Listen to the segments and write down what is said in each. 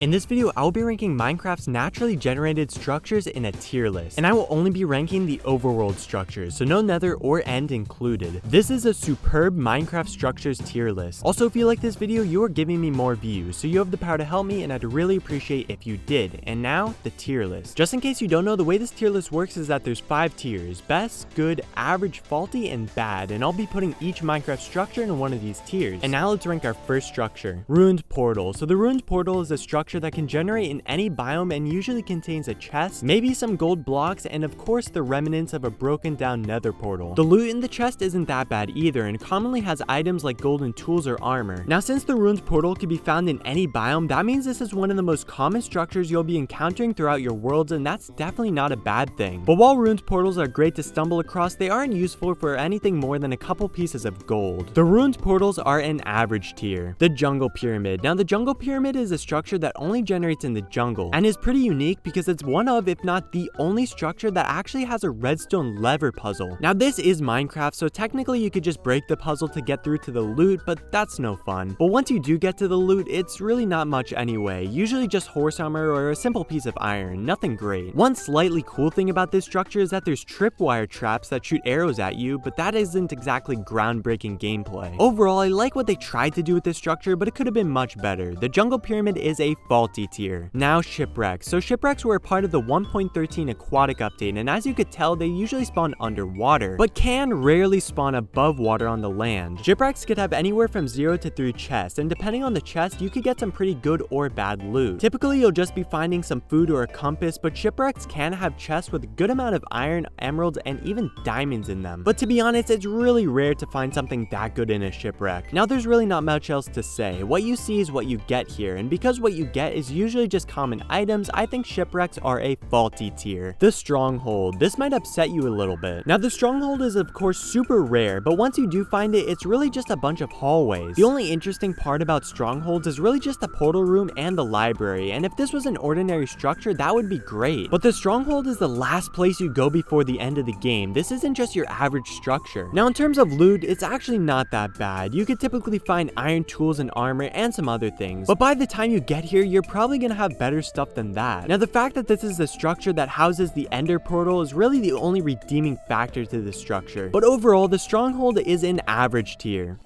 In this video, I will be ranking Minecraft's naturally generated structures in a tier list, and I will only be ranking the overworld structures, so no nether or end included. This is a superb Minecraft structures tier list. Also, if you like this video, you are giving me more views, so you have the power to help me, and I'd really appreciate if you did. And now, the tier list. Just in case you don't know, the way this tier list works is that there's 5 tiers: best, good, average, faulty, and bad, and I'll be putting each Minecraft structure in one of these tiers. And now let's rank our first structure, Ruined Portal. So the Ruined Portal is a structure that can generate in any biome and usually contains a chest, maybe some gold blocks, and of course the remnants of a broken down nether portal. The loot in the chest isn't that bad either and commonly has items like golden tools or armor. Now, since the Ruined Portal can be found in any biome, that means this is one of the most common structures you'll be encountering throughout your worlds, and that's definitely not a bad thing. But while Ruined Portals are great to stumble across, they aren't useful for anything more than a couple pieces of gold. The Ruined Portals are an average tier. The Jungle Pyramid. Now, the Jungle Pyramid is a structure that only generates in the jungle and is pretty unique because it's one of, if not the only structure that actually has a redstone lever puzzle. Now, this is Minecraft, so technically you could just break the puzzle to get through to the loot, but that's no fun. But once you do get to the loot, it's really not much anyway, usually just horse armor or a simple piece of iron, nothing great. One slightly cool thing about this structure is that there's tripwire traps that shoot arrows at you, but that isn't exactly groundbreaking gameplay. Overall, I like what they tried to do with this structure, but it could have been much better. The Jungle Pyramid is a faulty tier. Now, Shipwreck. So Shipwrecks were a part of the 1.13 aquatic update, and as you could tell, they usually spawn underwater, but can rarely spawn above water on the land. Shipwrecks could have anywhere from 0 to 3 chests, and depending on the chest, you could get some pretty good or bad loot. Typically, you'll just be finding some food or a compass, but Shipwrecks can have chests with a good amount of iron, emeralds, and even diamonds in them. But to be honest, it's really rare to find something that good in a shipwreck. Now, there's really not much else to say. What you see is what you get here, and because what you get is usually just common items, I think shipwrecks are a faulty tier. The Stronghold. This might upset you a little bit. Now, the Stronghold is of course super rare, but once you do find it, it's really just a bunch of hallways. The only interesting part about Strongholds is really just the portal room and the library, and if this was an ordinary structure, that would be great. But the Stronghold is the last place you go before the end of the game. This isn't just your average structure. Now, in terms of loot, it's actually not that bad. You could typically find iron tools and armor and some other things, but by the time you get here, you're probably gonna have better stuff than that. Now, the fact that this is the structure that houses the ender portal is really the only redeeming factor to this structure. But overall, the Stronghold is an average tier.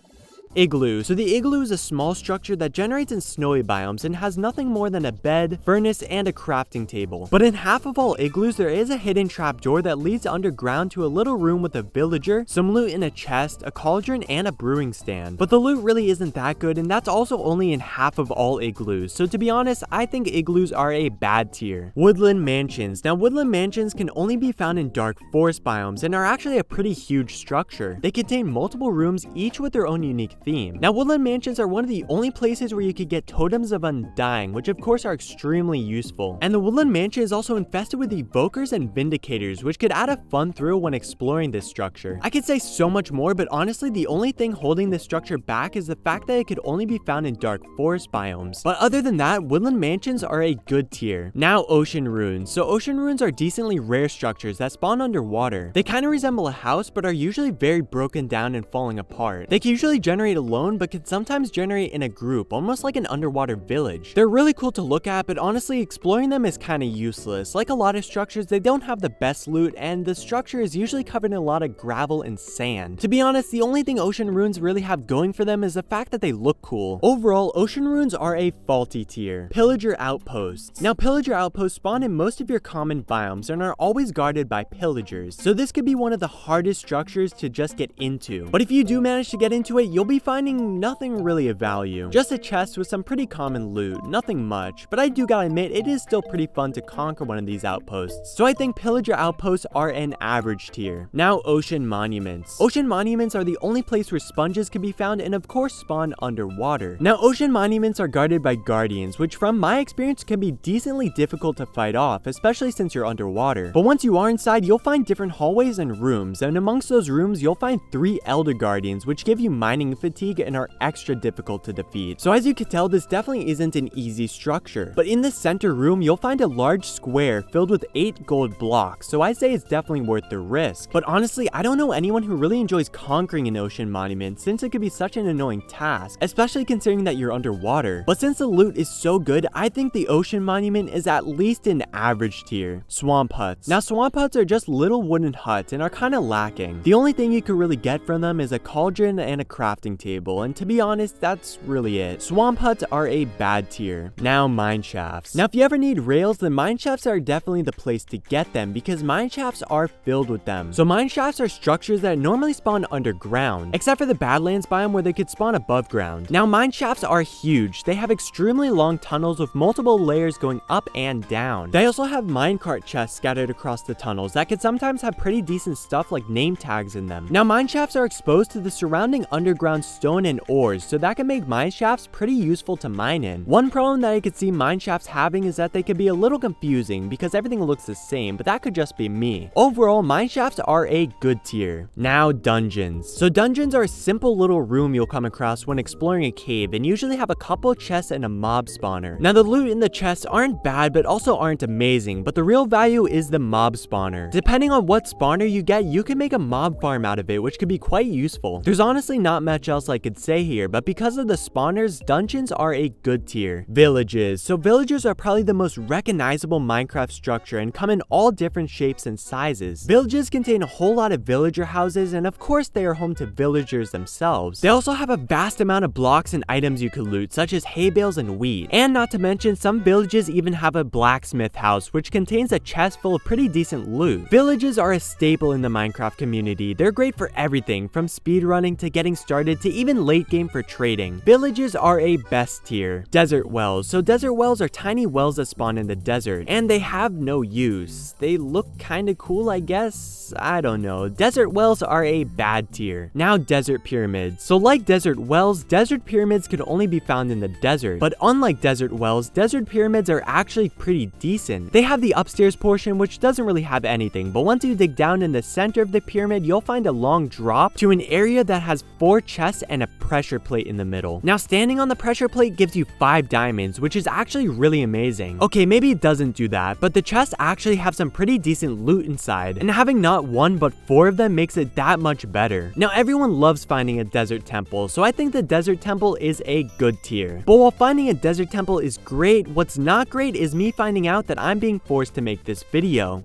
Igloo. So the Igloo is a small structure that generates in snowy biomes and has nothing more than a bed, furnace, and a crafting table. But in half of all Igloos, there is a hidden trapdoor that leads underground to a little room with a villager, some loot in a chest, a cauldron, and a brewing stand. But the loot really isn't that good, and that's also only in half of all Igloos. So to be honest, I think Igloos are a bad tier. Woodland Mansions. Now, Woodland Mansions can only be found in dark forest biomes and are actually a pretty huge structure. They contain multiple rooms, each with their own unique theme. Now, Woodland Mansions are one of the only places where you could get totems of undying, which of course are extremely useful. And the Woodland Mansion is also infested with evokers and vindicators, which could add a fun thrill when exploring this structure. I could say so much more, but honestly, the only thing holding this structure back is the fact that it could only be found in dark forest biomes. But other than that, Woodland Mansions are a good tier. Now, Ocean Ruins. So Ocean Ruins are decently rare structures that spawn underwater. They kind of resemble a house, but are usually very broken down and falling apart. They can usually generate alone, but can sometimes generate in a group, almost like an underwater village. They're really cool to look at, but honestly, exploring them is kind of useless. Like a lot of structures, they don't have the best loot, and the structure is usually covered in a lot of gravel and sand. To be honest, the only thing Ocean Ruins really have going for them is the fact that they look cool. Overall, Ocean Ruins are a faulty tier. Pillager Outposts. Now, Pillager Outposts spawn in most of your common biomes and are always guarded by pillagers, so this could be one of the hardest structures to just get into. But if you do manage to get into it, you'll be finding nothing really of value. Just a chest with some pretty common loot, nothing much, but I do gotta admit, it is still pretty fun to conquer one of these outposts. So I think Pillager Outposts are an average tier. Now, Ocean Monuments. Ocean Monuments are the only place where sponges can be found and of course spawn underwater. Now, Ocean Monuments are guarded by guardians, which from my experience can be decently difficult to fight off, especially since you're underwater. But once you are inside, you'll find different hallways and rooms, and amongst those rooms, you'll find 3 Elder Guardians, which give you mining fatigue and are extra difficult to defeat. So as you can tell, this definitely isn't an easy structure. But in the center room, you'll find a large square filled with 8 gold blocks, so I'd say it's definitely worth the risk. But honestly, I don't know anyone who really enjoys conquering an ocean monument, since it could be such an annoying task, especially considering that you're underwater. But since the loot is so good, I think the ocean monument is at least an average tier. Swamp huts. Now swamp huts are just little wooden huts and are kinda lacking. The only thing you could really get from them is a cauldron and a crafting table, and to be honest, that's really it. Swamp huts are a bad tier. Now mine shafts. Now if you ever need rails, then mine shafts are definitely the place to get them, because mine shafts are filled with them. So mine shafts are structures that normally spawn underground, except for the Badlands biome where they could spawn above ground. Now mine shafts are huge. They have extremely long tunnels with multiple layers going up and down. They also have minecart chests scattered across the tunnels that could sometimes have pretty decent stuff like name tags in them. Now mine shafts are exposed to the surrounding underground stone and ores, so that can make mine shafts pretty useful to mine in. One problem that I could see mine shafts having is that they could be a little confusing because everything looks the same, but that could just be me. Overall, mine shafts are a good tier. Now dungeons. So dungeons are a simple little room you'll come across when exploring a cave, and usually have a couple chests and a mob spawner. Now the loot in the chests aren't bad but also aren't amazing, but the real value is the mob spawner. Depending on what spawner you get, you can make a mob farm out of it, which could be quite useful. There's honestly not much else I could say here, but because of the spawners, dungeons are a good tier. Villages. So villages are probably the most recognizable Minecraft structure and come in all different shapes and sizes. Villages contain a whole lot of villager houses, and of course they are home to villagers themselves. They also have a vast amount of blocks and items you could loot, such as hay bales and wheat. And not to mention, some villages even have a blacksmith house, which contains a chest full of pretty decent loot. Villages are a staple in the Minecraft community. They're great for everything, from speedrunning to getting started to even late game for trading. Villages are a best tier. Desert wells. So desert wells are tiny wells that spawn in the desert, and they have no use. They look kinda cool, I guess? I don't know. Desert wells are a bad tier. Now desert pyramids. So like desert wells, desert pyramids could only be found in the desert. But unlike desert wells, desert pyramids are actually pretty decent. They have the upstairs portion, which doesn't really have anything, but once you dig down in the center of the pyramid, you'll find a long drop to an area that has 4 chests and a pressure plate in the middle. Now standing on the pressure plate gives you 5 diamonds, which is actually really amazing. Okay, maybe it doesn't do that, but the chests actually have some pretty decent loot inside, and having not 1 but 4 of them makes it that much better. Now everyone loves finding a desert temple, so I think the desert temple is a good tier. But while finding a desert temple is great, what's not great is me finding out that I'm being forced to make this video.